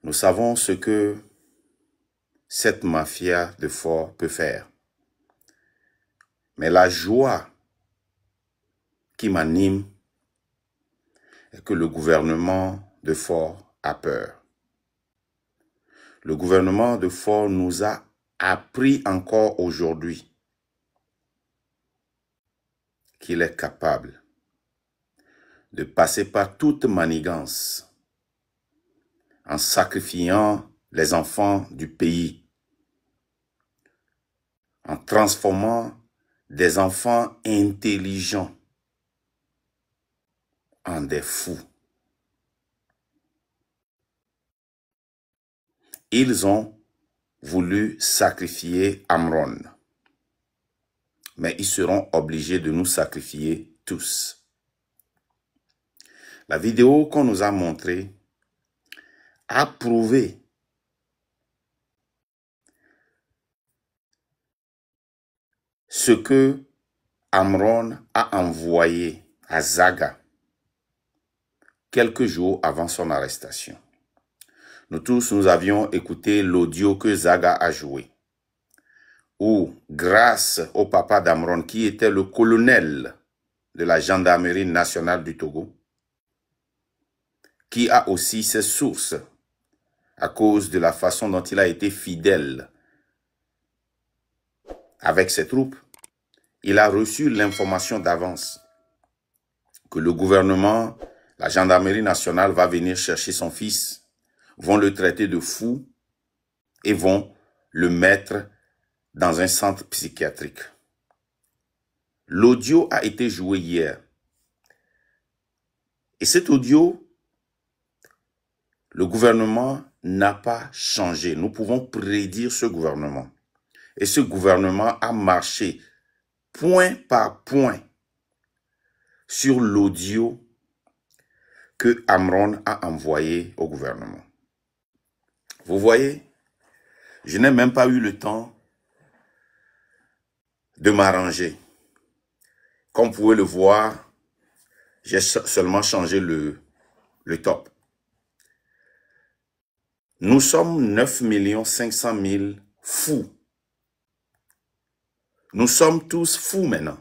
Nous savons ce que cette mafia de Fort peut faire. Mais la joie qui m'anime est que le gouvernement de Fort a peur. Le gouvernement de Fort nous a appris encore aujourd'hui qu'il est capable de passer par toute manigance en sacrifiant les enfants du pays, en transformant des enfants intelligents en des fous. Ils ont voulu sacrifier Amron, mais ils seront obligés de nous sacrifier tous. La vidéo qu'on nous a montrée a prouvé ce que Amron a envoyé à Zaga quelques jours avant son arrestation. Nous tous, nous avions écouté l'audio que Zaga a joué, où, grâce au papa d'Amron, qui était le colonel de la gendarmerie nationale du Togo, qui a aussi ses sources à cause de la façon dont il a été fidèle avec ses troupes, il a reçu l'information d'avance que le gouvernement, la gendarmerie nationale va venir chercher son fils, vont le traiter de fou et vont le mettre dans un centre psychiatrique. L'audio a été joué hier. Et cet audio, le gouvernement n'a pas changé. Nous pouvons prédire ce gouvernement. Et ce gouvernement a marché point par point sur l'audio que Amron a envoyé au gouvernement. Vous voyez, je n'ai même pas eu le temps de m'arranger. Comme vous pouvez le voir, j'ai seulement changé le top. Nous sommes 9 500 000 fous. Nous sommes tous fous maintenant.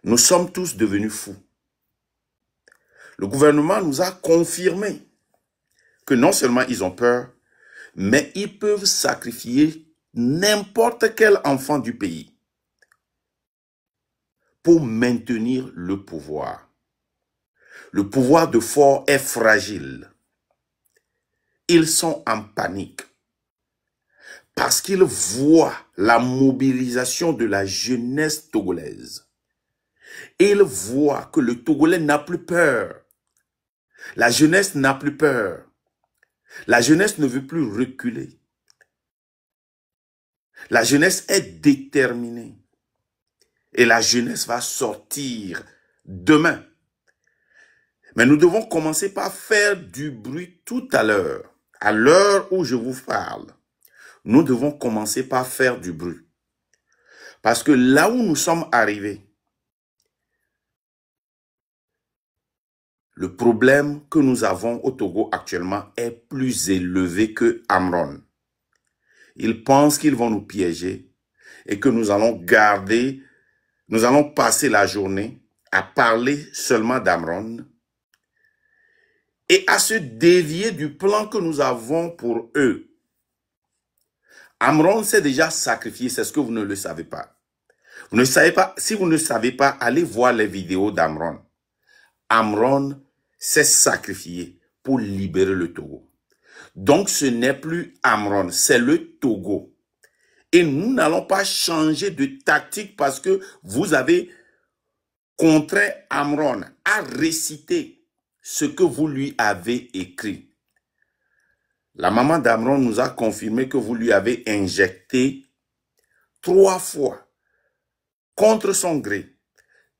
Nous sommes tous devenus fous. Le gouvernement nous a confirmé que non seulement ils ont peur, mais ils peuvent sacrifier n'importe quel enfant du pays pour maintenir le pouvoir. Le pouvoir de Fort est fragile. Ils sont en panique parce qu'ils voient la mobilisation de la jeunesse togolaise. Ils voient que le Togolais n'a plus peur. La jeunesse n'a plus peur. La jeunesse ne veut plus reculer. La jeunesse est déterminée. Et la jeunesse va sortir demain. Mais nous devons commencer par faire du bruit tout à l'heure où je vous parle. Nous devons commencer par faire du bruit. Parce que là où nous sommes arrivés, le problème que nous avons au Togo actuellement est plus élevé que Amron. Ils pensent qu'ils vont nous piéger et que nous allons passer la journée à parler seulement d'Amron et à se dévier du plan que nous avons pour eux. Amron s'est déjà sacrifié, c'est ce que vous ne le savez pas. Vous ne savez pas, si vous ne savez pas, allez voir les vidéos d'Amron. Amron s'est sacrifié pour libérer le Togo. Donc ce n'est plus Amron, c'est le Togo. Et nous n'allons pas changer de tactique parce que vous avez contraint Amron à réciter ce que vous lui avez écrit. La maman d'Amron nous a confirmé que vous lui avez injecté 3 fois contre son gré.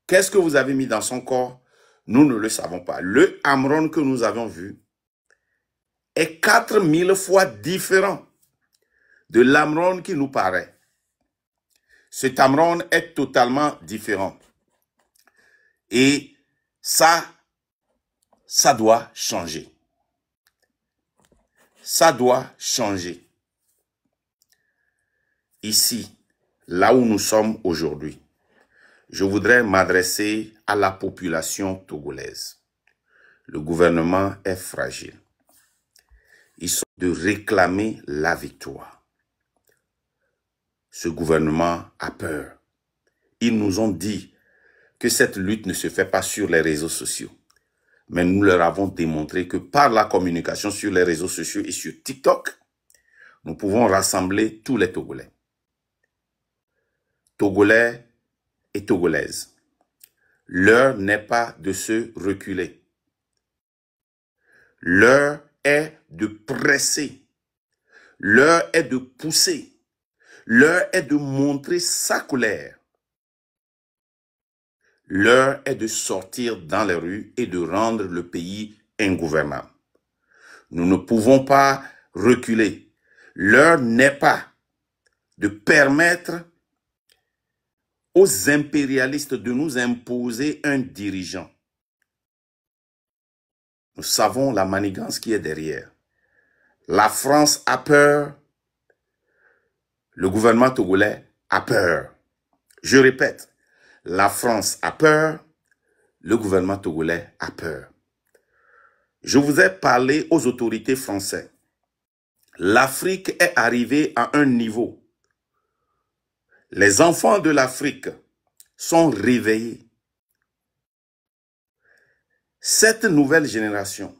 Qu'est-ce que vous avez mis dans son corps? Nous ne le savons pas. Le Amron que nous avons vu est 4000 fois différent de l'Amron qui nous paraît. Cet Amron est totalement différent. Et ça doit changer. Ça doit changer. Ici, là où nous sommes aujourd'hui, je voudrais m'adresser à la population togolaise. Le gouvernement est fragile. Ils sont de réclamer la victoire. Ce gouvernement a peur. Ils nous ont dit que cette lutte ne se fait pas sur les réseaux sociaux. Mais nous leur avons démontré que par la communication sur les réseaux sociaux et sur TikTok, nous pouvons rassembler tous les Togolais. Togolais et Togolaises. L'heure n'est pas de se reculer. L'heure est de presser. L'heure est de pousser. L'heure est de montrer sa colère. L'heure est de sortir dans les rues et de rendre le pays ingouvernable. Nous ne pouvons pas reculer. L'heure n'est pas de permettre aux impérialistes de nous imposer un dirigeant. Nous savons la manigance qui est derrière. La France a peur. Le gouvernement togolais a peur. Je répète, la France a peur. Le gouvernement togolais a peur. Je vous ai parlé aux autorités françaises. L'Afrique est arrivée à un niveau. Les enfants de l'Afrique sont réveillés. Cette nouvelle génération,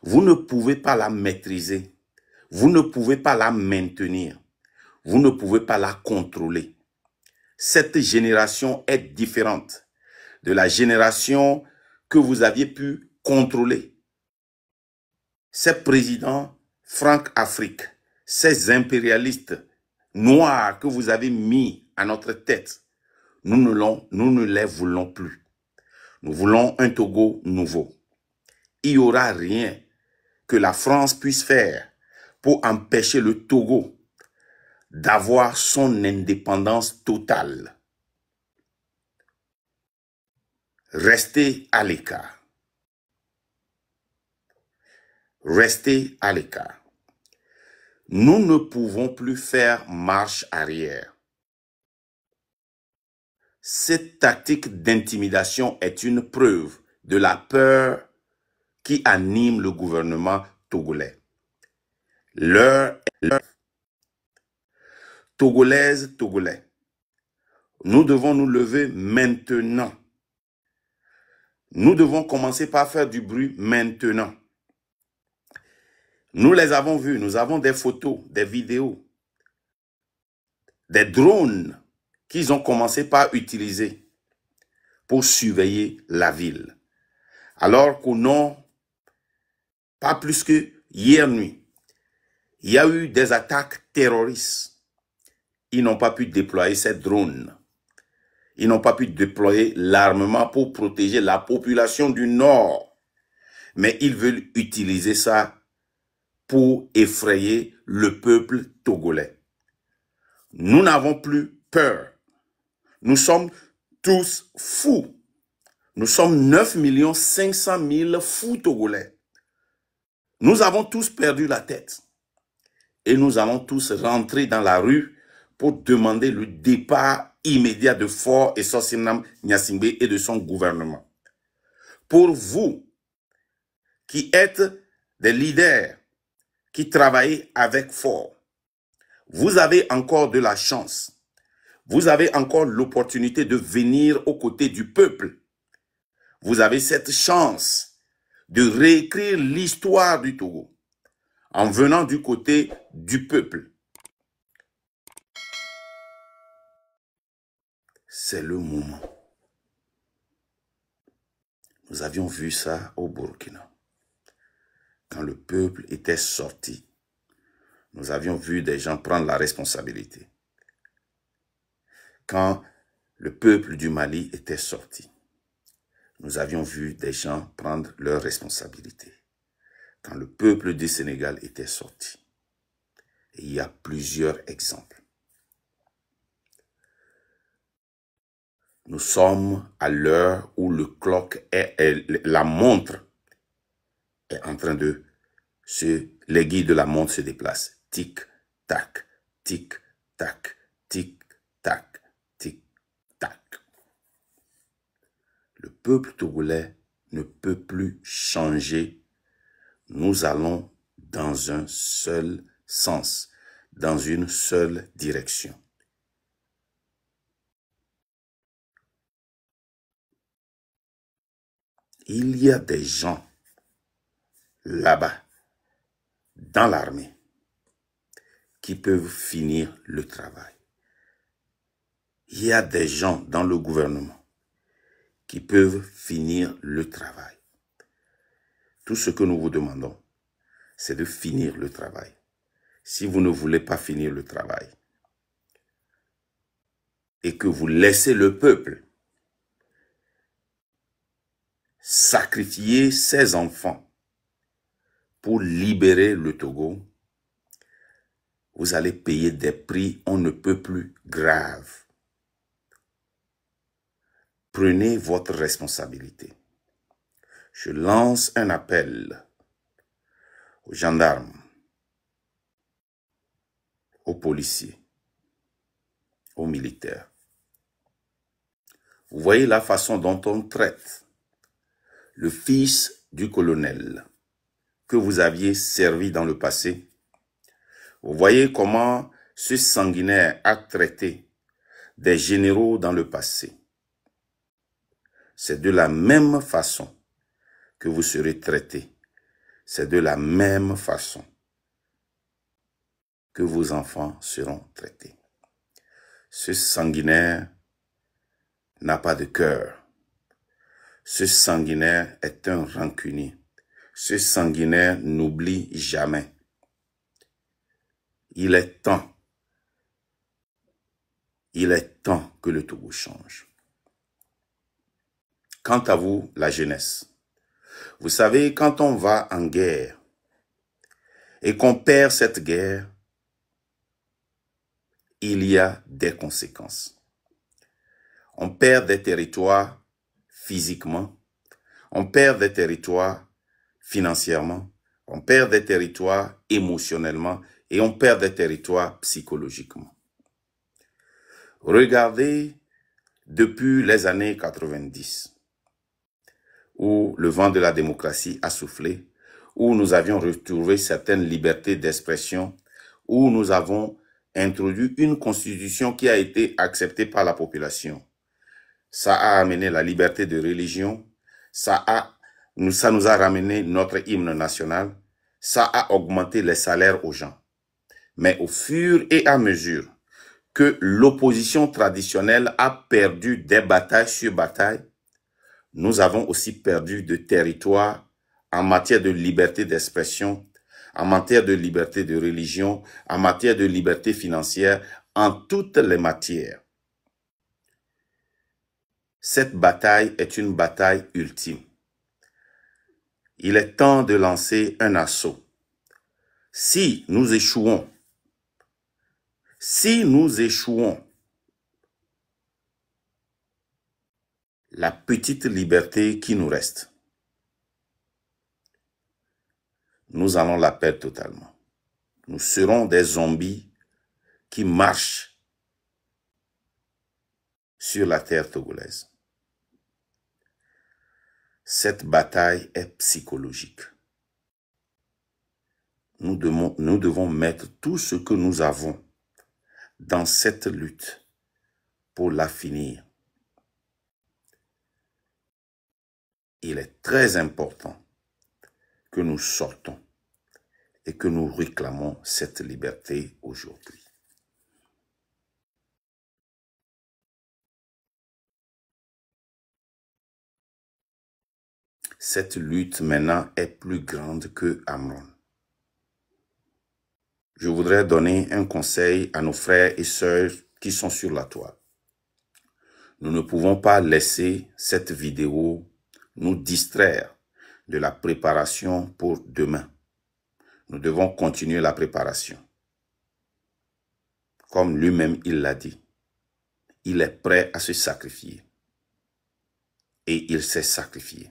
vous ne pouvez pas la maîtriser. Vous ne pouvez pas la maintenir. Vous ne pouvez pas la contrôler. Cette génération est différente de la génération que vous aviez pu contrôler. Ces présidents Franc-Afrique, ces impérialistes noirs que vous avez mis à notre tête, nous ne les voulons plus. Nous voulons un Togo nouveau. Il n'y aura rien que la France puisse faire pour empêcher le Togo d'avoir son indépendance totale. Restez à l'écart. Restez à l'écart. Nous ne pouvons plus faire marche arrière. Cette tactique d'intimidation est une preuve de la peur qui anime le gouvernement togolais. L'heure est l'heure. Togolaises, Togolais, nous devons nous lever maintenant. Nous devons commencer par faire du bruit maintenant. Nous les avons vus, nous avons des photos, des vidéos, des drones qu'ils ont commencé par utiliser pour surveiller la ville. Alors qu'au nord, pas plus que hier nuit, il y a eu des attaques terroristes. Ils n'ont pas pu déployer ces drones. Ils n'ont pas pu déployer l'armement pour protéger la population du nord. Mais ils veulent utiliser ça pour effrayer le peuple togolais. Nous n'avons plus peur. Nous sommes tous fous. Nous sommes 9 500 000 fous togolais. Nous avons tous perdu la tête. Et nous allons tous rentrer dans la rue pour demander le départ immédiat de Faure et Sossinam Gnassingbé et de son gouvernement. Pour vous, qui êtes des leaders, qui travaillez avec Faure, vous avez encore de la chance. Vous avez encore l'opportunité de venir aux côtés du peuple. Vous avez cette chance de réécrire l'histoire du Togo en venant du côté du peuple. C'est le moment. Nous avions vu ça au Burkina. Quand le peuple était sorti, nous avions vu des gens prendre la responsabilité. Quand le peuple du Mali était sorti, nous avions vu des gens prendre leurs responsabilités. Quand le peuple du Sénégal était sorti. Et il y a plusieurs exemples. Nous sommes à l'heure où le clock la montre est en train de les guides de la montre se déplacent. Tic, tac, tic, tac, tic, tac, tic, tac. Le peuple togolais ne peut plus changer. Nous allons dans un seul sens, dans une seule direction. Il y a des gens là-bas, dans l'armée, qui peuvent finir le travail. Il y a des gens dans le gouvernement qui peuvent finir le travail. Tout ce que nous vous demandons, c'est de finir le travail. Si vous ne voulez pas finir le travail et que vous laissez le peuple sacrifier ses enfants pour libérer le Togo, vous allez payer des prix on ne peut plus graves. Prenez votre responsabilité. Je lance un appel aux gendarmes, aux policiers, aux militaires. Vous voyez la façon dont on traite le fils du colonel que vous aviez servi dans le passé. Vous voyez comment ce sanguinaire a traité des généraux dans le passé. C'est de la même façon que vous serez traités. C'est de la même façon que vos enfants seront traités. Ce sanguinaire n'a pas de cœur. Ce sanguinaire est un rancunier. Ce sanguinaire n'oublie jamais. Il est temps que le Togo change. Quant à vous, la jeunesse, vous savez, quand on va en guerre et qu'on perd cette guerre, il y a des conséquences. On perd des territoires physiquement, on perd des territoires financièrement, on perd des territoires émotionnellement et on perd des territoires psychologiquement. Regardez depuis les années 90, où le vent de la démocratie a soufflé, où nous avions retrouvé certaines libertés d'expression, où nous avons introduit une constitution qui a été acceptée par la population. Ça a amené la liberté de religion, ça nous a ramené notre hymne national, ça a augmenté les salaires aux gens. Mais au fur et à mesure que l'opposition traditionnelle a perdu des batailles sur batailles, nous avons aussi perdu de territoire en matière de liberté d'expression, en matière de liberté de religion, en matière de liberté financière, en toutes les matières. Cette bataille est une bataille ultime. Il est temps de lancer un assaut. Si nous échouons, la petite liberté qui nous reste, nous allons la perdre totalement. Nous serons des zombies qui marchent sur la terre togolaise. Cette bataille est psychologique. Nous devons mettre tout ce que nous avons dans cette lutte pour la finir. Il est très important que nous sortons et que nous réclamons cette liberté aujourd'hui. Cette lutte maintenant est plus grande que Amron. Je voudrais donner un conseil à nos frères et sœurs qui sont sur la toile. Nous ne pouvons pas laisser cette vidéo nous distraire de la préparation pour demain. Nous devons continuer la préparation. Comme lui-même il l'a dit, il est prêt à se sacrifier. Et il s'est sacrifié.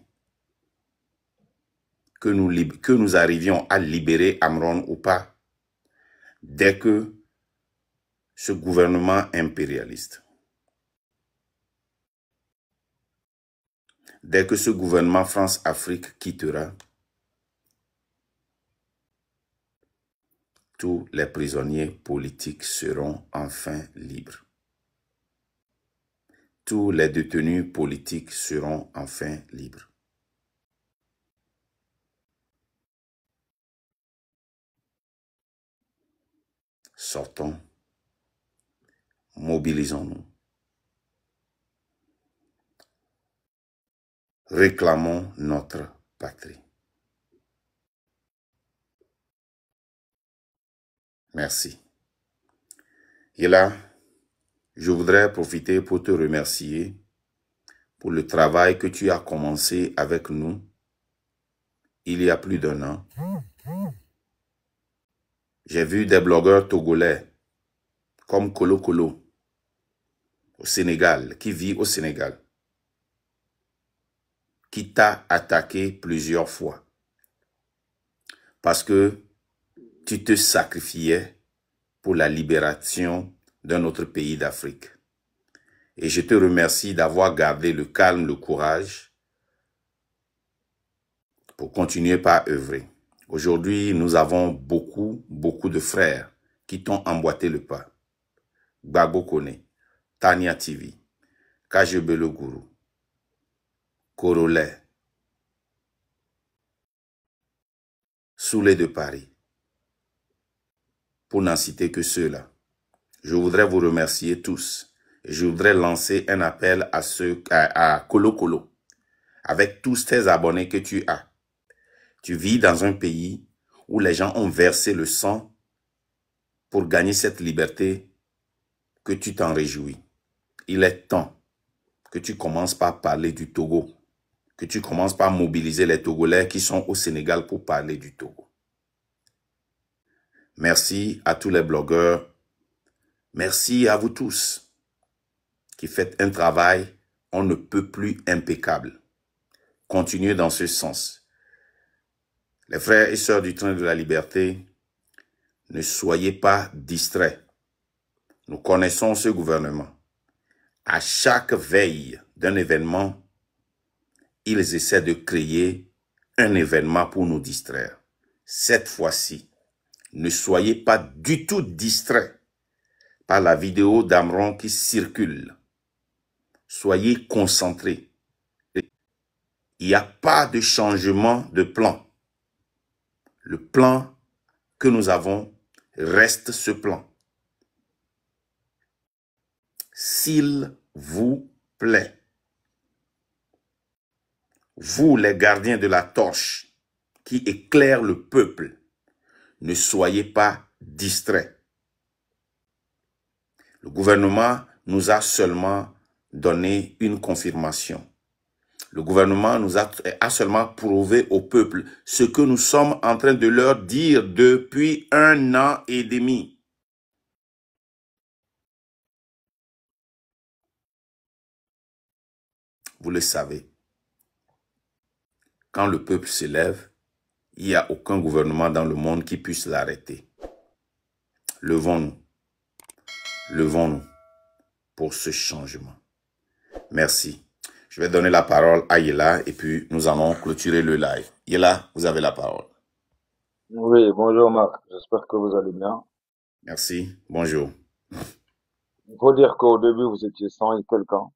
que nous arrivions à libérer Amron ou pas, dès que ce gouvernement impérialiste, dès que ce gouvernement France-Afrique quittera, tous les prisonniers politiques seront enfin libres. Tous les détenus politiques seront enfin libres. Sortons, mobilisons-nous, réclamons notre patrie. Merci. Et là, je voudrais profiter pour te remercier pour le travail que tu as commencé avec nous il y a plus d'1 an. J'ai vu des blogueurs togolais comme Kolo Kolo au Sénégal, qui vit au Sénégal, qui t'a attaqué plusieurs fois parce que tu te sacrifiais pour la libération d'un autre pays d'Afrique. Et je te remercie d'avoir gardé le calme, le courage pour continuer par œuvrer. Aujourd'hui, nous avons beaucoup de frères qui t'ont emboîté le pas. Gbagbo Kone, Tania TV, Kajebe le Gourou, Korolais, Soulé de Paris, pour n'en citer que ceux-là. Je voudrais vous remercier tous. Et je voudrais lancer un appel à Kolo Kolo, avec tous tes abonnés que tu as. Tu vis dans un pays où les gens ont versé le sang pour gagner cette liberté, que tu t'en réjouis. Il est temps que tu commences par parler du Togo, que tu commences par mobiliser les Togolais qui sont au Sénégal pour parler du Togo. Merci à tous les blogueurs. Merci à vous tous qui faites un travail on ne peut plus impeccable. Continuez dans ce sens. Les frères et sœurs du train de la liberté, ne soyez pas distraits. Nous connaissons ce gouvernement. À chaque veille d'un événement, ils essaient de créer un événement pour nous distraire. Cette fois-ci, ne soyez pas du tout distraits par la vidéo d'Amron qui circule. Soyez concentrés. Il n'y a pas de changement de plan. Le plan que nous avons reste ce plan. S'il vous plaît, vous les gardiens de la torche qui éclairent le peuple, ne soyez pas distraits. Le gouvernement nous a seulement donné une confirmation. Le gouvernement nous a seulement prouvé au peuple ce que nous sommes en train de leur dire depuis 1 an et demi. Vous le savez, quand le peuple se lève, il n'y a aucun gouvernement dans le monde qui puisse l'arrêter. Levons-nous. Levons-nous pour ce changement. Merci. Je vais donner la parole à Yela et puis nous allons clôturer le live. Yela, vous avez la parole. Oui, bonjour Marc, j'espère que vous allez bien. Merci, bonjour. Il faut dire qu'au début, vous étiez 100 et quelqu'un,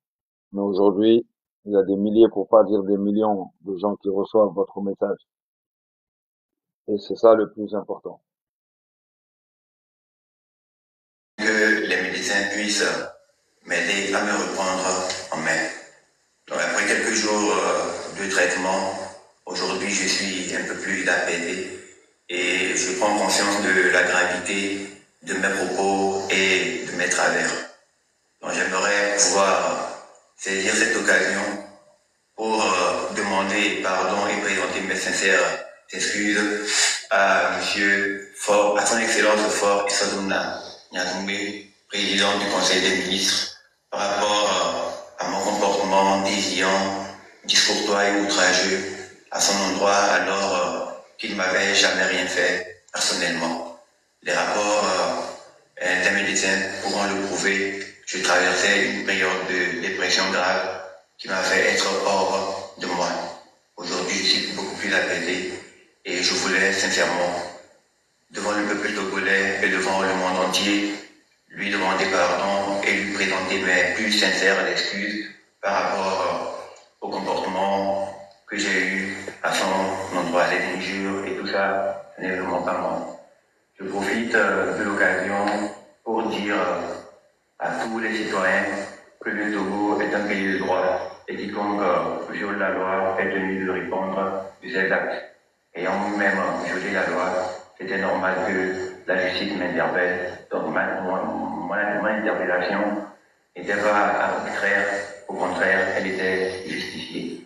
mais aujourd'hui, il y a des milliers, pour pas dire des millions, de gens qui reçoivent votre message. Et c'est ça le plus important. Que les médecins puissent m'aider à me reprendre en main. Donc après quelques jours de traitement, aujourd'hui je suis un peu plus apaisé et je prends conscience de la gravité de mes propos et de mes travers. Donc j'aimerais pouvoir saisir cette occasion pour demander pardon et présenter mes sincères excuses à Monsieur Fort, à son Excellence Fort Issadouna Nyatumbe, président du Conseil des ministres, par rapport à mon comportement déviant, discourtois et outrageux à son endroit alors qu'il m'avait jamais rien fait personnellement. Les rapports des médecins pourront le prouver. Je traversais une période de dépression grave qui m'a fait être hors de moi. Aujourd'hui, je suis beaucoup plus apaisé et je voulais sincèrement, devant le peuple togolais et devant le monde entier, lui demander pardon et lui présenter mes plus sincères excuses par rapport au comportement que j'ai eu à son endroit, les injures et tout ça, ce n'est vraiment pas moi. Je profite de l'occasion pour dire à tous les citoyens que le Togo est un pays de droit et quiconque viole la loi est tenu de répondre de ses actes. Ayant nous-mêmes violé la loi, c'était normal que la justice m'interpelle. Donc mon interpellation n'était pas arbitraire, au contraire, elle était justifiée.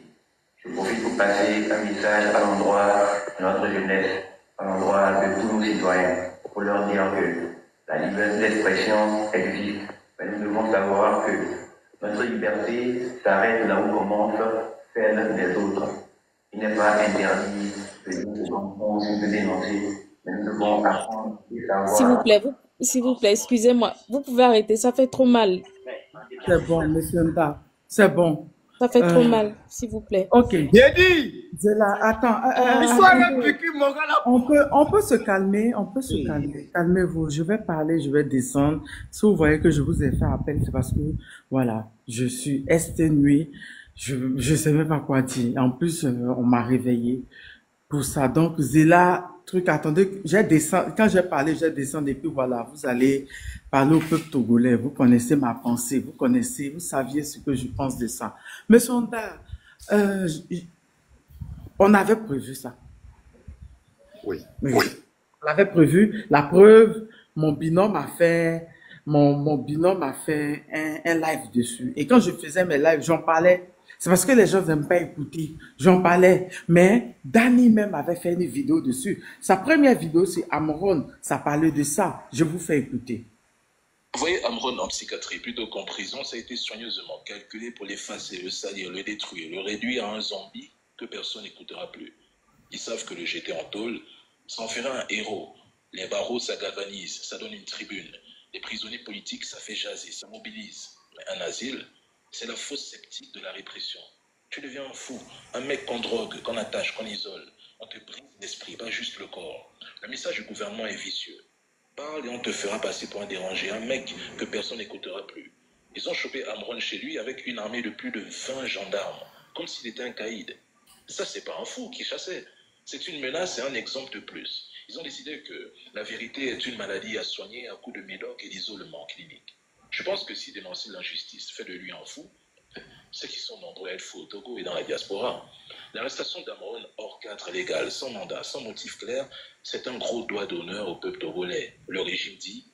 Je profite pour passer un message à l'endroit de notre jeunesse, à l'endroit de tous nos citoyens, pour leur dire que la liberté d'expression existe. Mais nous devons savoir que notre liberté s'arrête là où commence celle des autres. Il n'est pas interdit de dénoncer, mais nous devons apprendre et savoir. S'il vous plaît, excusez-moi, vous pouvez arrêter, ça fait trop mal. C'est bon, monsieur Nda, c'est bon. Ça fait trop mal, s'il vous plaît. Ok. J'ai dit. Zéla, attends. On peut se calmer, Calmez-vous. Je vais parler, je vais descendre. Si vous voyez que je vous ai fait appel, c'est parce que, voilà, je suis exténué. Je sais même pas quoi dire. En plus, on m'a réveillé pour ça. Donc, Zéla, attendez, quand j'ai parlé, j'ai descendu et puis voilà, vous allez parler au peuple togolais. Vous connaissez ma pensée, vous saviez ce que je pense de ça. Mais Sonda, on avait prévu ça. Oui. On avait prévu. La preuve, mon binôme a fait un live dessus. Et quand je faisais mes lives, j'en parlais. C'est parce que les gens n'aiment pas écouter. J'en parlais. Mais Danny même avait fait une vidéo dessus. Sa première vidéo, c'est Amron. Ça parlait de ça. Je vous fais écouter. Vous voyez, Amron en psychiatrie, plutôt qu'en prison, ça a été soigneusement calculé pour l'effacer, le salir, le détruire, le réduire à un zombie que personne n'écoutera plus. Ils savent que le jeter en tôle, ça en fera un héros. Les barreaux, ça galvanise, ça donne une tribune. Les prisonniers politiques, ça fait jaser, ça mobilise. Mais un asile, c'est la fausse sceptique de la répression. Tu deviens un fou, un mec qu'on drogue, qu'on attache, qu'on isole. On te brise l'esprit, pas juste le corps. Le message du gouvernement est vicieux. Parle et on te fera passer pour un dérangé, un mec que personne n'écoutera plus. Ils ont chopé Amron chez lui avec une armée de plus de 20 gendarmes, comme s'il était un caïd. Ça, c'est pas un fou qui chassait. C'est une menace et un exemple de plus. Ils ont décidé que la vérité est une maladie à soigner à coup de médoc et d'isolement clinique. Je pense que si dénoncer l'injustice fait de lui un fou, ceux qui sont nombreux à être fous au Togo et dans la diaspora, l'arrestation d'Amron hors cadre légal, sans mandat, sans motif clair, c'est un gros doigt d'honneur au peuple togolais. Le régime dit,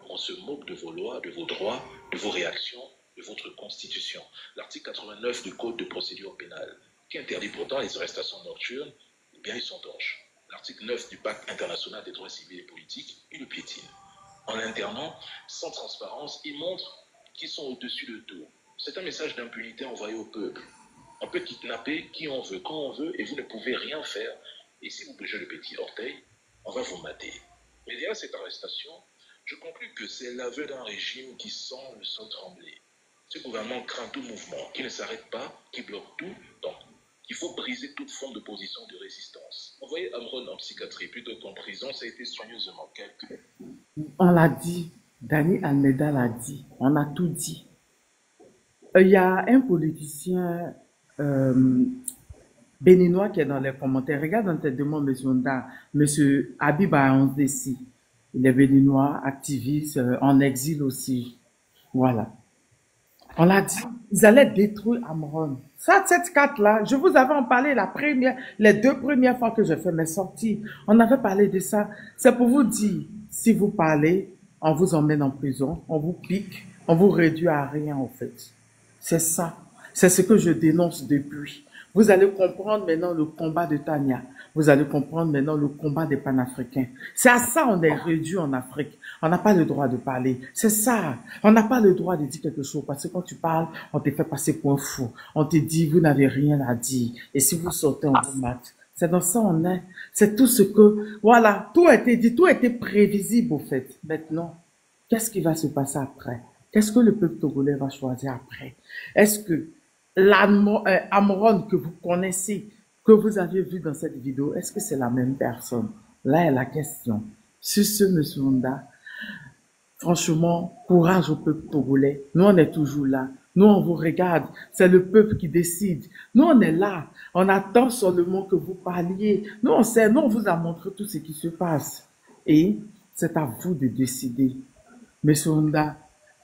on se moque de vos lois, de vos droits, de vos réactions, de votre constitution. L'article 89 du Code de procédure pénale, qui interdit pourtant les arrestations nocturnes, eh bien ils sont torches. L'article 9 du Pacte international des droits civils et politiques, il le piétine. En l'internant, sans transparence, ils montrent qu'ils sont au-dessus de tout. C'est un message d'impunité envoyé au peuple. On peut kidnapper qui on veut, quand on veut, et vous ne pouvez rien faire. Et si vous bougez le petit orteil, on va vous mater. Mais derrière cette arrestation, je conclus que c'est l'aveu d'un régime qui sent le sol trembler. Ce gouvernement craint tout mouvement, qui ne s'arrête pas, qui bloque tout. Donc, il faut briser toute forme d'opposition, de résistance. On voyait Amron en psychiatrie plutôt qu'en prison, ça a été soigneusement calculé. On l'a dit. Danny Almeida l'a dit. On a tout dit. Il y a un politicien béninois qui est dans les commentaires. Regarde dans tes demandes, monsieur Habib Aondessi. Il est béninois, activiste, en exil aussi. Voilà. On l'a dit, ils allaient détruire Amron. Ça, cette carte-là, je vous avais en parlé les 2 premières fois que j'ai fait mes sorties. On avait parlé de ça. C'est pour vous dire, si vous parlez, on vous emmène en prison, on vous pique, on vous réduit à rien en fait. C'est ça. C'est ce que je dénonce depuis. Vous allez comprendre maintenant le combat de Tania. Vous allez comprendre maintenant le combat des panafricains. C'est à ça on est réduit en Afrique. On n'a pas le droit de parler. C'est ça. On n'a pas le droit de dire quelque chose. Parce que quand tu parles, on te fait passer pour un fou. On te dit, vous n'avez rien à dire. Et si vous sortez, on vous mate. C'est dans ça on est. C'est tout ce que, voilà, tout a été dit, tout a été prévisible au fait. Maintenant, qu'est-ce qui va se passer après? Qu'est-ce que le peuple togolais va choisir après? Est-ce que Amron que vous connaissez, que vous avez vu dans cette vidéo, est-ce que c'est la même personne? Là est la question. Sur ce, monsieur Honda, franchement, courage au peuple togolais. Nous, on est toujours là. Nous, on vous regarde. C'est le peuple qui décide. Nous, on est là. On attend seulement que vous parliez. Nous, on sait. Nous, on vous a montré tout ce qui se passe. Et c'est à vous de décider. Monsieur Honda,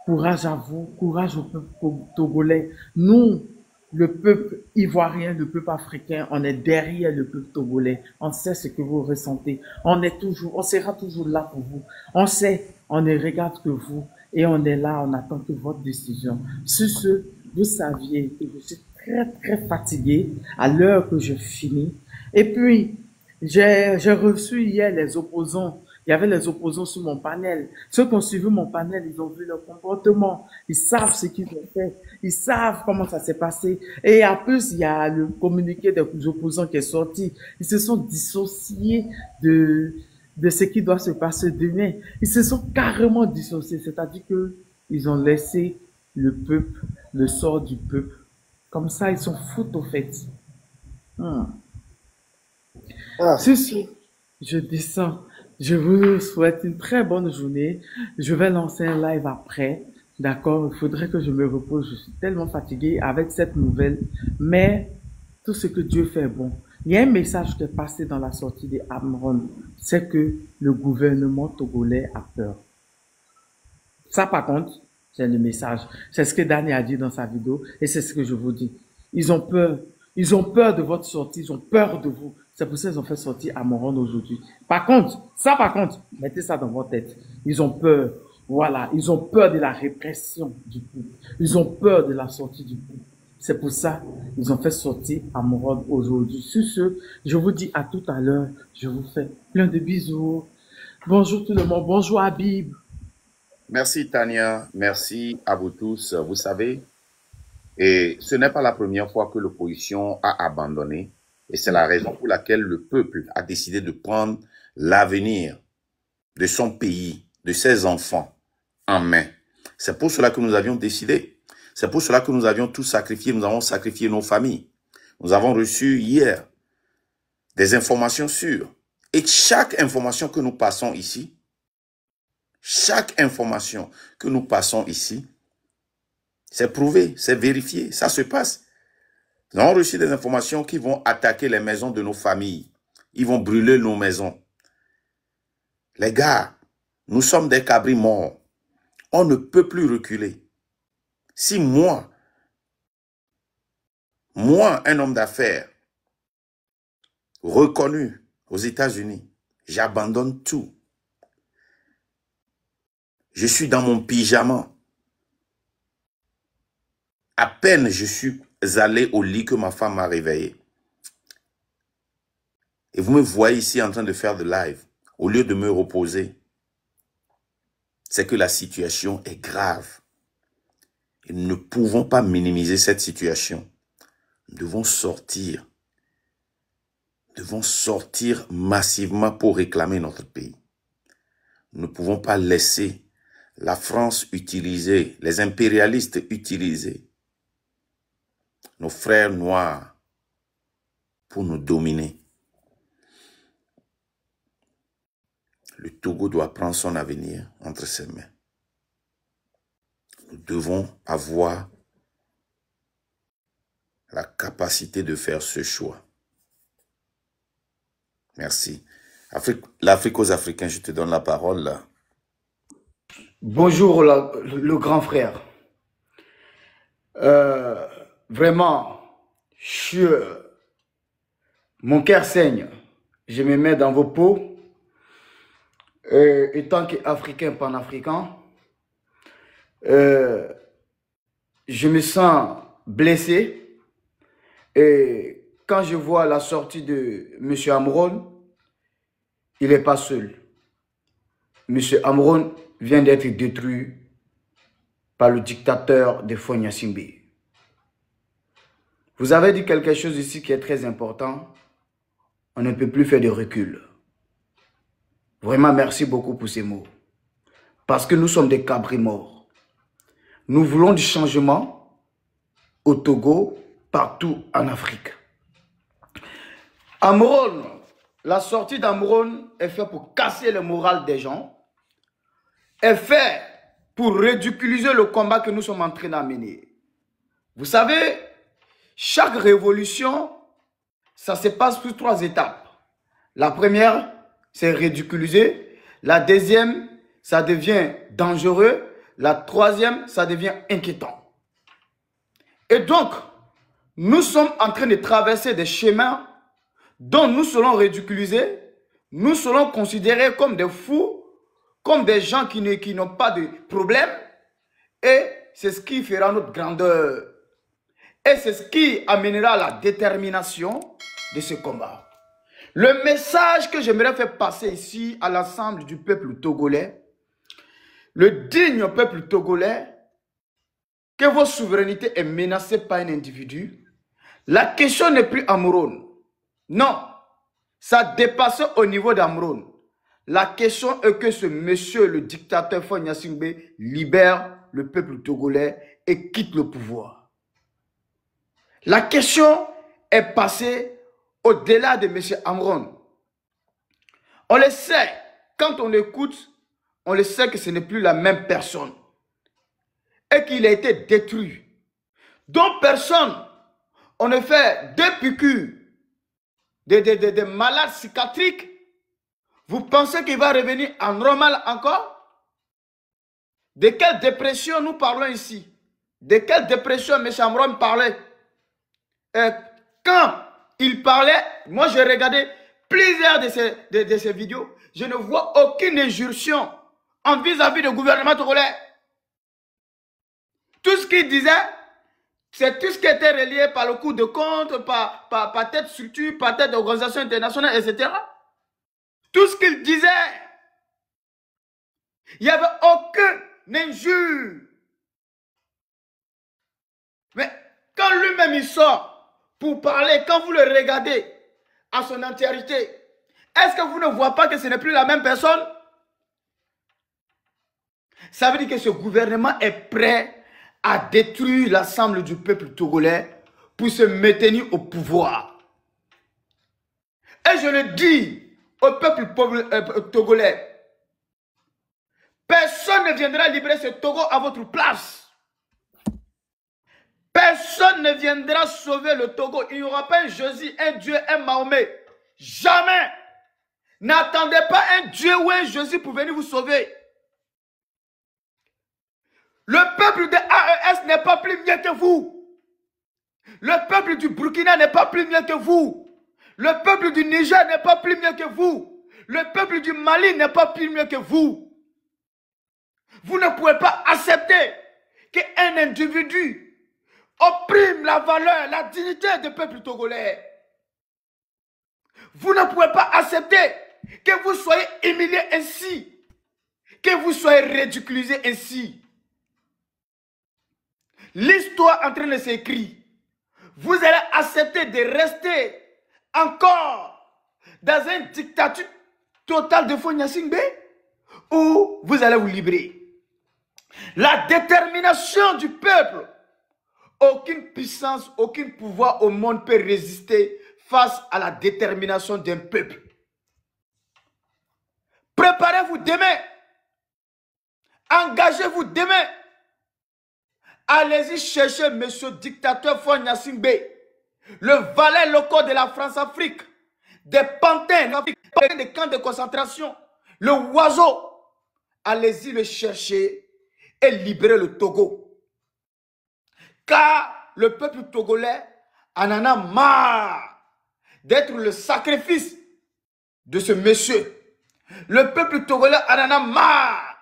courage à vous. Courage au peuple togolais. Nous, le peuple ivoirien, le peuple africain, on est derrière le peuple togolais. On sait ce que vous ressentez. On sera toujours là pour vous. On sait, on ne regarde que vous et on est là, on attend que votre décision. Sur ce, vous saviez que je suis très fatigué à l'heure que je finis. Et puis, j'ai reçu hier les opposants. Il y avait les opposants sur mon panel. Ceux qui ont suivi mon panel, ils ont vu leur comportement. Ils savent ce qu'ils ont fait. Ils savent comment ça s'est passé. Et en plus, il y a le communiqué des opposants qui est sorti. Ils se sont dissociés de ce qui doit se passer demain. Ils se sont carrément dissociés. C'est-à-dire que ils ont laissé le peuple, le sort du peuple. Comme ça, ils s'en foutent au fait. C'est sûr. Je descends. Je vous souhaite une très bonne journée. Je vais lancer un live après. D'accord? Il faudrait que je me repose. Je suis tellement fatigué avec cette nouvelle. Mais tout ce que Dieu fait est bon. Il y a un message qui est passé dans la sortie de Amron. C'est que le gouvernement togolais a peur. Ça, par contre, c'est le message. C'est ce que Danny a dit dans sa vidéo. Et c'est ce que je vous dis. Ils ont peur. Ils ont peur de votre sortie. Ils ont peur de vous. C'est pour ça qu'ils ont fait sortir Amron aujourd'hui. Par contre, mettez ça dans votre tête. Ils ont peur. Voilà. Ils ont peur de la répression du peuple. Ils ont peur de la sortie du peuple. C'est pour ça qu'ils ont fait sortir Amron aujourd'hui. Sur ce, je vous dis à tout à l'heure. Je vous fais plein de bisous. Bonjour tout le monde. Bonjour Habib. Merci Tania, merci à vous tous. Vous savez, et ce n'est pas la première fois que l'opposition a abandonné. Et c'est la raison pour laquelle le peuple a décidé de prendre l'avenir de son pays, de ses enfants en main. C'est pour cela que nous avions décidé. C'est pour cela que nous avions tout sacrifié. Nous avons sacrifié nos familles. Nous avons reçu hier des informations sûres. Et chaque information que nous passons ici, c'est prouvé, c'est vérifié, ça se passe. Nous avons reçu des informations qui vont attaquer les maisons de nos familles. Ils vont brûler nos maisons. Les gars, nous sommes des cabris morts. On ne peut plus reculer. Si moi, un homme d'affaires, reconnu aux États-Unis, j'abandonne tout. Je suis dans mon pyjama. À peine je suis allé au lit que ma femme m'a réveillé. Et vous me voyez ici en train de faire de live. Au lieu de me reposer, c'est que la situation est grave. Et nous ne pouvons pas minimiser cette situation. Nous devons sortir. Nous devons sortir massivement pour réclamer notre pays. Nous ne pouvons pas laisser la France utiliser, les impérialistes utiliser nos frères noirs pour nous dominer. Le Togo doit prendre son avenir entre ses mains. Nous devons avoir la capacité de faire ce choix. Merci. L'Afrique aux Africains, je te donne la parole là. Bonjour le grand frère. Vraiment, mon cœur saigne. Je me mets dans vos peaux. En tant qu'Africain panafricain, je me sens blessé. Et quand je vois la sortie de M. Amron, il n'est pas seul. M. Amron vient d'être détruit par le dictateur de Fonya Simbe. Vous avez dit quelque chose ici qui est très important. on ne peut plus faire de recul. Vraiment, merci beaucoup pour ces mots. Parce que nous sommes des cabris morts. Nous voulons du changement au Togo, partout en Afrique. Amron, la sortie d'Amron est faite pour casser le moral des gens, est faite pour ridiculiser le combat que nous sommes en train d'amener. Vous savez, chaque révolution, ça se passe sur 3 étapes. La première, c'est ridiculiser. La deuxième, ça devient dangereux. La troisième, ça devient inquiétant. Et donc, nous sommes en train de traverser des chemins dont nous serons ridiculisés, nous serons considérés comme des fous, comme des gens qui n'ont pas de problème. Et c'est ce qui fera notre grandeur. Et c'est ce qui amènera la détermination de ce combat. Le message que j'aimerais faire passer ici à l'ensemble du peuple togolais, le digne peuple togolais, que votre souveraineté est menacée par un individu. La question n'est plus Amron. Non, ça dépasse au niveau d'Amron. La question est que ce monsieur, le dictateur Faure Gnassingbé, libère le peuple togolais et quitte le pouvoir. La question est passée au-delà de M. Amron. On le sait, quand on l'écoute, on le sait que ce n'est plus la même personne. Et qu'il a été détruit. Donc personne, on ne fait 2 piqûres de malades psychiatriques. Vous pensez qu'il va revenir en normal encore? De quelle dépression nous parlons ici? De quelle dépression M. Amron parlait? Quand il parlait, moi j'ai regardé plusieurs de ces vidéos, je ne vois aucune injonction en vis-à-vis du gouvernement togolais. Tout ce qu'il disait, c'est tout ce qui était relié par le coup de compte, par tête structure, par tête d'organisation internationale, etc. Tout ce qu'il disait, il n'y avait aucune injure. Mais quand lui-même il sort pour parler, quand vous le regardez à son entièreté, est-ce que vous ne voyez pas que ce n'est plus la même personne? Ça veut dire que ce gouvernement est prêt à détruire l'ensemble du peuple togolais pour se maintenir au pouvoir. Et je le dis au peuple togolais, personne ne viendra libérer ce Togo à votre place. Personne ne viendra sauver le Togo. Il n'y aura pas un Jésus, un Dieu, un Mahomet. Jamais. N'attendez pas un Dieu ou un Jésus pour venir vous sauver. Le peuple de AES n'est pas plus mieux que vous. Le peuple du Burkina n'est pas plus mieux que vous. Le peuple du Niger n'est pas plus mieux que vous. Le peuple du Mali n'est pas plus mieux que vous. Vous ne pouvez pas accepter qu'un individu opprime la valeur, la dignité du peuple togolais. Vous ne pouvez pas accepter que vous soyez humilié ainsi, que vous soyez ridiculisé ainsi. L'histoire en train de s'écrire. Vous allez accepter de rester encore dans une dictature totale de Faure Gnassingbé ou vous allez vous libérer. La détermination du peuple, aucune puissance, aucun pouvoir au monde peut résister face à la détermination d'un peuple. Préparez-vous demain. Engagez-vous demain. Allez-y chercher monsieur dictateur Faure Gnassingbé, le valet local de la France-Afrique, des pantins, des camps de concentration, le oiseau. Allez-y le chercher et libérer le Togo. Car le peuple togolais en a marre d'être le sacrifice de ce monsieur. Le peuple togolais en a marre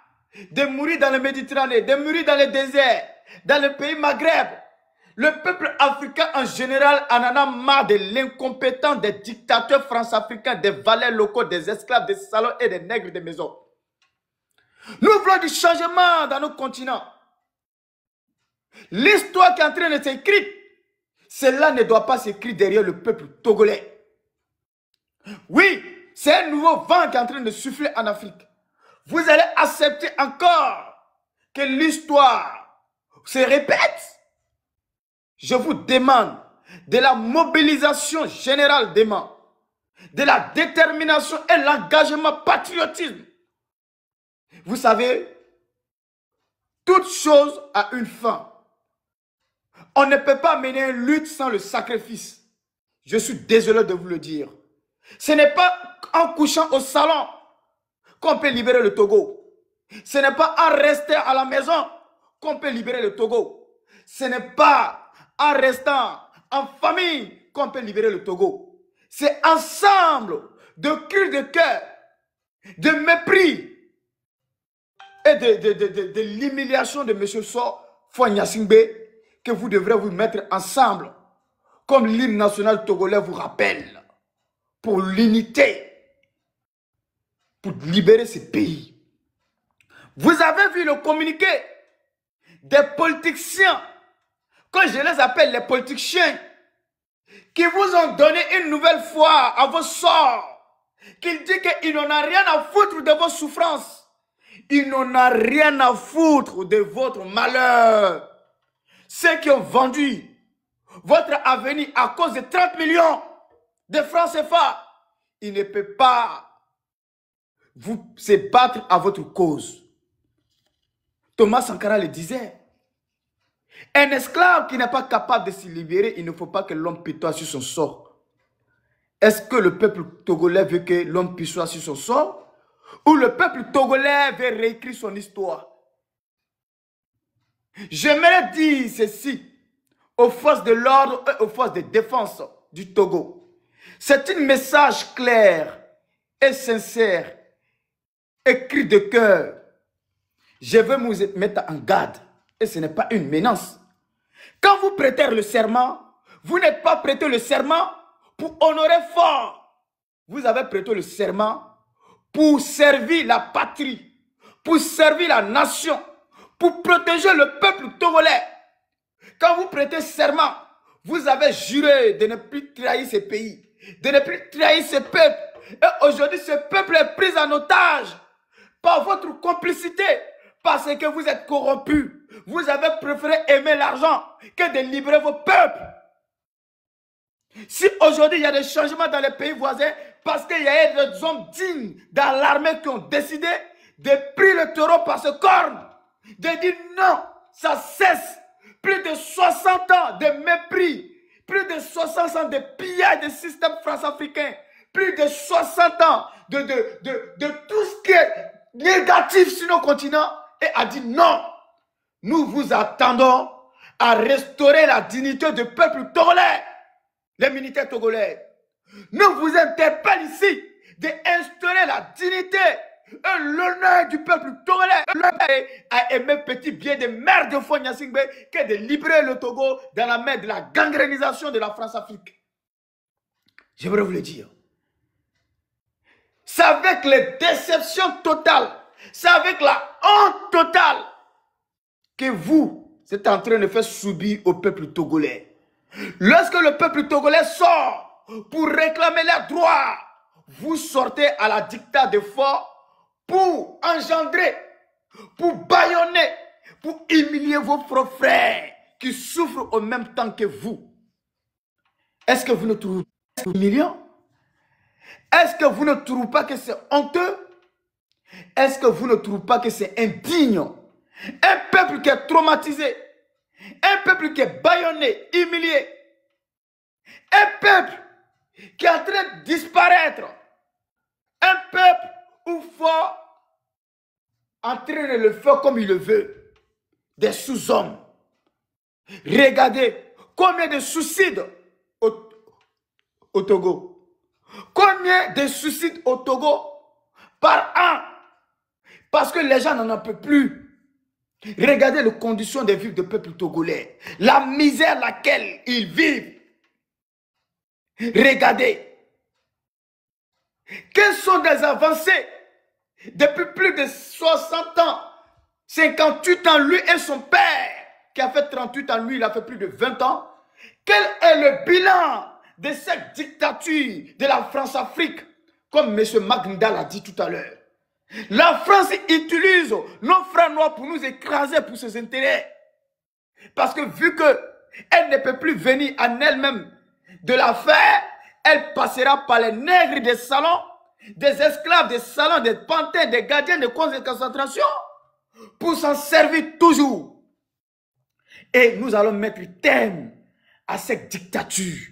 de mourir dans le Méditerranée, de mourir dans le désert, dans le pays Maghreb. Le peuple africain en général en a marre de l'incompétence des dictateurs france-africains, des valets locaux, des esclaves, des salons et des nègres de maison. Nous voulons du changement dans nos continents. L'histoire qui est en train de s'écrire, cela ne doit pas s'écrire derrière le peuple togolais. Oui, c'est un nouveau vent qui est en train de souffler en Afrique. Vous allez accepter encore que l'histoire se répète? Je vous demande de la mobilisation générale des membres, de la détermination et l'engagement patriotisme. Vous savez, toute chose a une fin. On ne peut pas mener une lutte sans le sacrifice. Je suis désolé de vous le dire. Ce n'est pas en couchant au salon qu'on peut libérer le Togo. Ce n'est pas en restant à la maison qu'on peut libérer le Togo. Ce n'est pas en restant en famille qu'on peut libérer le Togo. C'est ensemble de cris de cœur, de mépris et de l'humiliation de M. Faure-Gnassingbé que vous devrez vous mettre ensemble, comme l'hymne national togolais vous rappelle, pour l'unité, pour libérer ce pays. Vous avez vu le communiqué des politiciens, que je les appelle les politiciens, qui vous ont donné une nouvelle fois à vos sorts, qu'ils disent qu'ils n'en ont rien à foutre de vos souffrances. Ils n'en ont rien à foutre de votre malheur. Ceux qui ont vendu votre avenir à cause de 30 millions de francs CFA, ils ne peuvent pas vous se battre à votre cause. Thomas Sankara le disait. Un esclave qui n'est pas capable de se libérer, il ne faut pas que l'homme pitoie sur son sort. Est-ce que le peuple togolais veut que l'homme pitoie sur son sort? Ou le peuple togolais veut réécrire son histoire? J'aimerais dire ceci aux forces de l'ordre et aux forces de défense du Togo. C'est un message clair et sincère, écrit de cœur. Je veux vous mettre en garde. Et ce n'est pas une menace. Quand vous prêtez le serment, vous n'êtes pas prêté le serment pour honorer fort. Vous avez prêté le serment pour servir la patrie, pour servir la nation, pour protéger le peuple togolais. Quand vous prêtez serment, vous avez juré de ne plus trahir ce pays, de ne plus trahir ce peuple. Et aujourd'hui, ce peuple est pris en otage par votre complicité. Parce que vous êtes corrompus. Vous avez préféré aimer l'argent que de libérer vos peuples. Si aujourd'hui il y a des changements dans les pays voisins, parce qu'il y a des hommes dignes dans l'armée qui ont décidé de prendre le taureau par ce corne, de dire non, ça cesse. Plus de 60 ans de mépris, plus de 60 ans de pillage du système france-africain, plus de 60 ans de tout ce qui est négatif sur nos continents. Et a dit non, nous vous attendons à restaurer la dignité du peuple togolais, les militaires togolais. Nous vous interpellons ici d'instaurer la dignité et l'honneur du peuple togolais à aimer petit bien de merde de Faure-Gnassingbé que de libérer le Togo dans la main de la gangrénisation de la France-Afrique. J'aimerais vous le dire. C'est avec les déceptions totales, c'est avec la honte totale que vous êtes en train de faire subir au peuple togolais. Lorsque le peuple togolais sort pour réclamer leurs droits, vous sortez à la dictat de Faure pour engendrer, pour bâillonner, pour humilier vos propres frères qui souffrent au même temps que vous. Est-ce que vous ne trouvez pas que c'est humiliant? Est-ce que vous ne trouvez pas que c'est honteux? Est-ce que vous ne trouvez pas que c'est indigne? Un peuple qui est traumatisé, un peuple qui est bâillonné, humilié, un peuple qui est en train de disparaître, un peuple où Faure entraîne le feu comme il le veut, des sous-hommes. Regardez combien de suicides au Togo. Combien de suicides au Togo par an? Parce que les gens n'en peuvent plus. Regardez les conditions de vie du peuple togolais. La misère dans laquelle ils vivent. Regardez. Quelles sont des avancées depuis plus de 60 ans, 58 ans, lui et son père, qui a fait 38 ans, lui, il a fait plus de 20 ans. Quel est le bilan de cette dictature de la France-Afrique, comme M. Magda l'a dit tout à l'heure. La France utilise nos frères noirs pour nous écraser pour ses intérêts. Parce que vu qu'elle ne peut plus venir en elle-même de la faire, elle passera par les nègres des salons, des esclaves des salons, des pantins, des gardiens de camps de concentration, pour s'en servir toujours. Et nous allons mettre terme à cette dictature.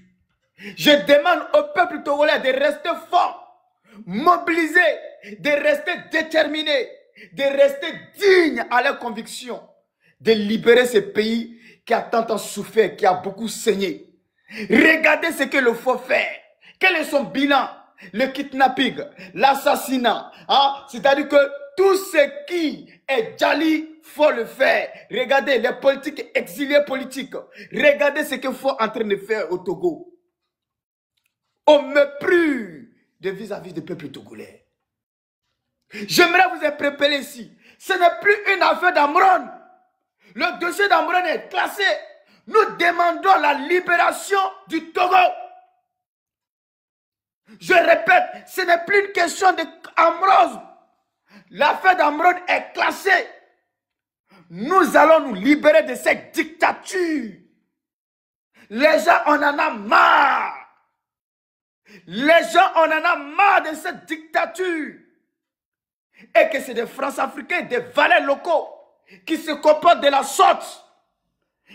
Je demande au peuple togolais de rester fort, mobilisé, de rester déterminé, de rester digne à leurs convictions, de libérer ce pays qui a tant souffert, qui a beaucoup saigné. Regardez ce que le faut faire. Quel est son bilan? Le kidnapping, l'assassinat. Hein? C'est-à-dire que tout ce qui est Djali, faut le faire. Regardez les politiques exilés politiques. Regardez ce qu'il faut en train de faire au Togo. Au mépris de vis-à-vis du peuple togolais. J'aimerais vous interpeller ici. Ce n'est plus une affaire d'Amron. Le dossier d'Amron est classé. Nous demandons la libération du Togo. Je répète, ce n'est plus une question d'Amron. L'affaire d'Amron est classée. Nous allons nous libérer de cette dictature. Les gens, on en a marre. Les gens, on en a marre de cette dictature. Et que c'est des France-Africains, des valets locaux qui se comportent de la sorte.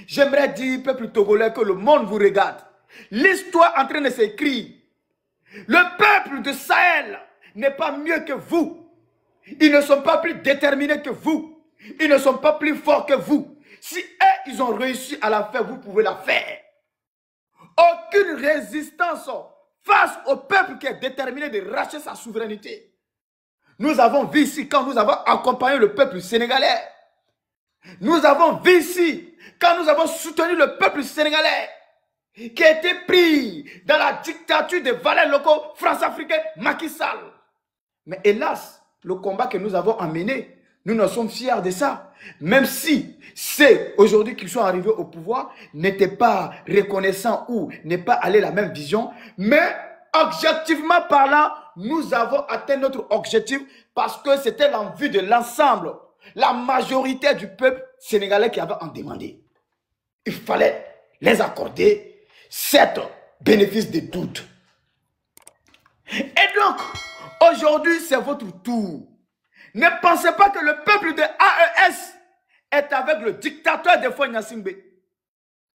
J'aimerais dire, peuple togolais, que le monde vous regarde. L'histoire est en train de s'écrire. Le peuple de Sahel n'est pas mieux que vous. Ils ne sont pas plus déterminés que vous. Ils ne sont pas plus forts que vous. Si eux, ils ont réussi à la faire, vous pouvez la faire. Aucune résistance face au peuple qui est déterminé de racheter sa souveraineté. Nous avons vu ici, quand nous avons accompagné le peuple sénégalais, nous avons vu ici, quand nous avons soutenu le peuple sénégalais, qui a été pris dans la dictature des valets locaux france-africains, Macky Sall. Mais hélas, le combat que nous avons amené, nous ne sommes fiers de ça. Même si c'est aujourd'hui qu'ils sont arrivés au pouvoir, n'étaient pas reconnaissants ou n'est pas allé la même vision. Mais objectivement parlant, nous avons atteint notre objectif parce que c'était l'envie de l'ensemble, la majorité du peuple sénégalais qui avait en demandé. Il fallait les accorder cet bénéfice de doute. Et donc, aujourd'hui, c'est votre tour. Ne pensez pas que le peuple de AES est avec le dictateur de Faure Gnassingbé.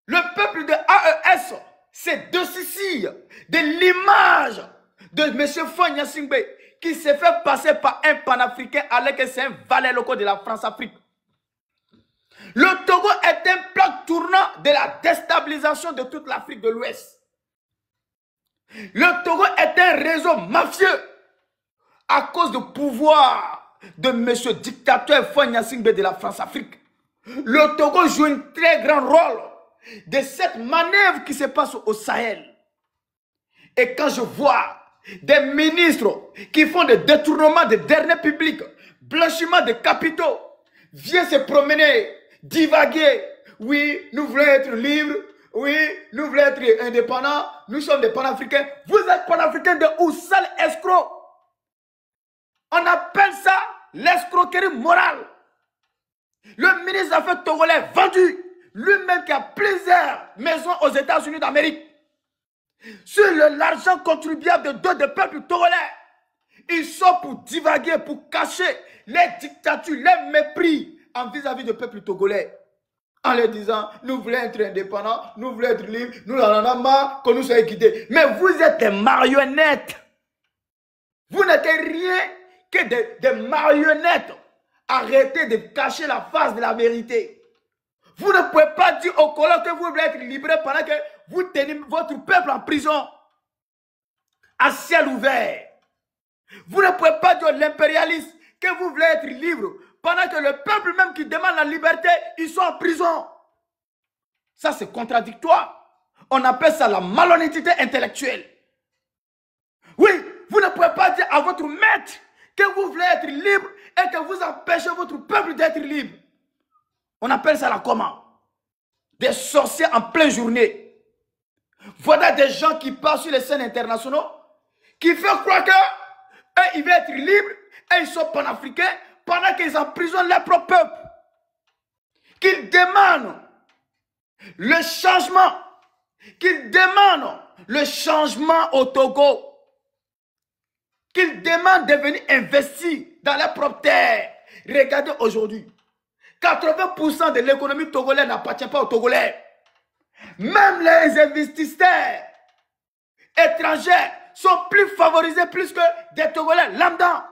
Le peuple de AES c'est dissocié de l'image de M. Faure Gnassingbé qui s'est fait passer par un panafricain alors que c'est un valet local de la France-Afrique. Le Togo est un plaque tournant de la déstabilisation de toute l'Afrique de l'Ouest. Le Togo est un réseau mafieux à cause du pouvoir de M. dictateur Faure Gnassingbé de la France-Afrique. Le Togo joue un très grand rôle de cette manœuvre qui se passe au Sahel. Et quand je vois des ministres qui font des détournements de deniers publics, blanchiment de capitaux, viennent se promener, divaguer. Oui, nous voulons être libres. Oui, nous voulons être indépendants. Nous sommes des panafricains. Vous êtes panafricains de où? Sale escroc. On appelle ça l'escroquerie morale. Le ministre des Affaires togolais vendu, lui-même qui a plusieurs maisons aux États-Unis d'Amérique, sur l'argent contribuable de deux peuples togolais, ils sont pour divaguer, pour cacher les dictatures, les mépris en vis-à-vis du peuple togolais. En leur disant, nous voulons être indépendants, nous voulons être libres, nous en avons marre que nous soyons guidés. Mais vous êtes des marionnettes. Vous n'êtes rien que des marionnettes. Arrêtez de cacher la face de la vérité. Vous ne pouvez pas dire aux colons que vous voulez être libérés pendant que vous tenez votre peuple en prison, à ciel ouvert. Vous ne pouvez pas dire aux l'impérialiste que vous voulez être libre pendant que le peuple même qui demande la liberté, ils sont en prison. Ça, c'est contradictoire. On appelle ça la malhonnêteté intellectuelle. Oui, vous ne pouvez pas dire à votre maître que vous voulez être libre et que vous empêchez votre peuple d'être libre. On appelle ça la comment? Des sorciers en pleine journée. Voilà des gens qui passent sur les scènes internationaux, qui font croire qu'ils veulent être libres et ils sont panafricains pendant qu'ils emprisonnent leur propre peuple. Qu'ils demandent le changement, au Togo, qu'ils demandent de venir investir dans leur propre terre. Regardez aujourd'hui, 80% de l'économie togolaise n'appartient pas aux Togolais. Même les investisseurs étrangers sont plus favorisés plus que des Togolais lambda.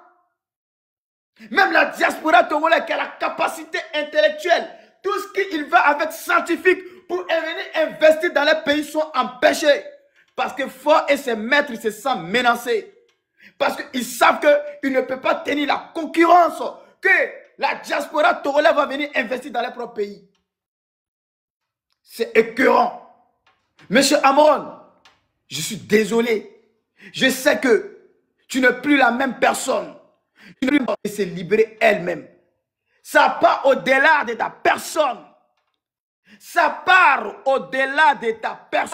Même la diaspora togolaise qui a la capacité intellectuelle, tout ce qui va avec scientifique pour venir investir dans les pays sont empêchés. Parce que Faure et ses maîtres se sentent menacés. Parce qu'ils savent qu'ils ne peuvent pas tenir la concurrence que la diaspora togolaise va venir investir dans les propres pays. C'est écœurant. Monsieur Amron, je suis désolé. Je sais que tu n'es plus la même personne. Tu n'es plus se libérer elle-même. Ça part au-delà de ta personne. Ça part au-delà de ta personne.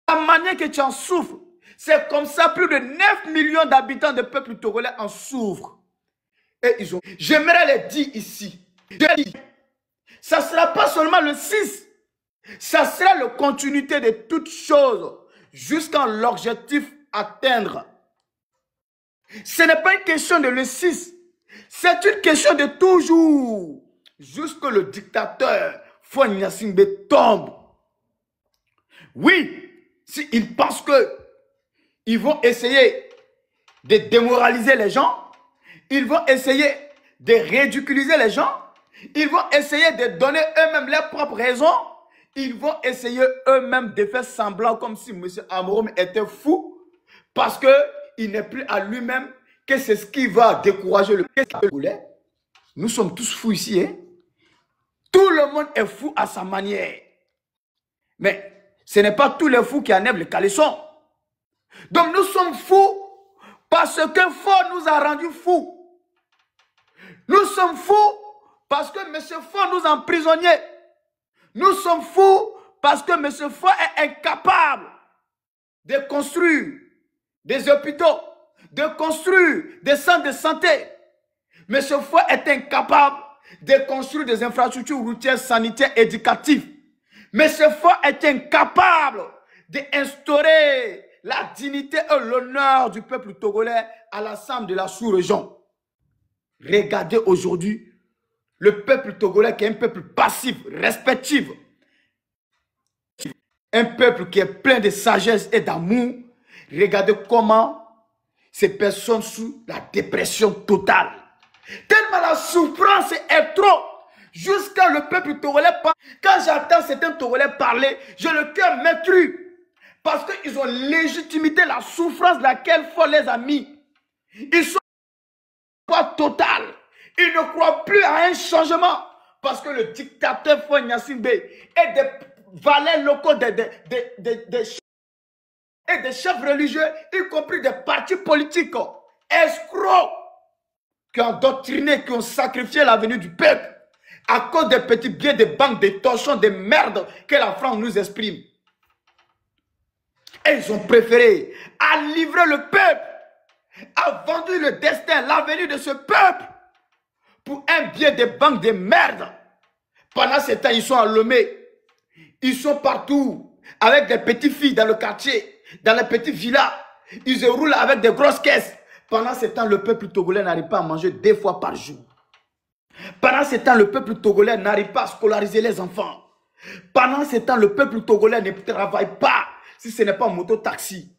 La manière que tu en souffres, c'est comme ça, plus de 9 millions d'habitants de peuple togolais en souffrent. Et ils ont... J'aimerais le dire ici. Ça ne sera pas seulement le 6. Ça sera la continuité de toutes choses jusqu'à l'objectif atteindre. Ce n'est pas une question de le 6. C'est une question de toujours. Jusque le dictateur Faure Gnassingbé tombe. Oui, s'ils pensent qu'ils vont essayer de démoraliser les gens, ils vont essayer de ridiculiser les gens, ils vont essayer de donner eux-mêmes leurs propres raisons, ils vont essayer eux-mêmes de faire semblant comme si M. Amron était fou, parce qu'il n'est plus à lui-même, que c'est ce qui va décourager le peuple. Nous sommes tous fous ici. Hein? Tout le monde est fou à sa manière. Mais ce n'est pas tous les fous qui enlèvent les caleçons. Donc nous sommes fous parce que Faure nous a rendus fous. Nous sommes fous parce que M. Faure nous a emprisonnés. Nous sommes fous parce que M. Faure est incapable de construire des hôpitaux, de construire des centres de santé. M. Faure est incapable de construire des infrastructures routières, sanitaires, éducatives. M. Faure est incapable d'instaurer la dignité et l'honneur du peuple togolais à l'ensemble de la sous-région. Regardez aujourd'hui le peuple togolais qui est un peuple passif, respectif. Un peuple qui est plein de sagesse et d'amour. Regardez comment ces personnes sous la dépression totale. Tellement la souffrance est trop. Jusqu'à le peuple togolais parle. Quand j'entends certains togolais parler, j'ai le cœur meurtri. Parce qu'ils ont légitimité la souffrance de laquelle Faure les a mis. Ils sont pas total. Ils ne croient plus à un changement. Parce que le dictateur Faure Gnassingbé et des valets locaux, des chefs religieux, y compris des partis politiques, escrocs, qui ont endoctriné, qui ont sacrifié l'avenir du peuple à cause des petits biens, des banques, des torchons, des merdes que la France nous exprime. Et ils ont préféré à livrer le peuple, à vendre le destin, l'avenir de ce peuple pour un bien des banques de merde. Pendant ce temps, ils sont à Lomé. Ils sont partout avec des petites filles dans le quartier, dans les petites villas. Ils se roulent avec des grosses caisses. Pendant ce temps, le peuple togolais n'arrive pas à manger 2 fois par jour. Pendant ce temps, le peuple togolais n'arrive pas à scolariser les enfants. Pendant ce temps, le peuple togolais ne travaille pas si ce n'est pas moto-taxi.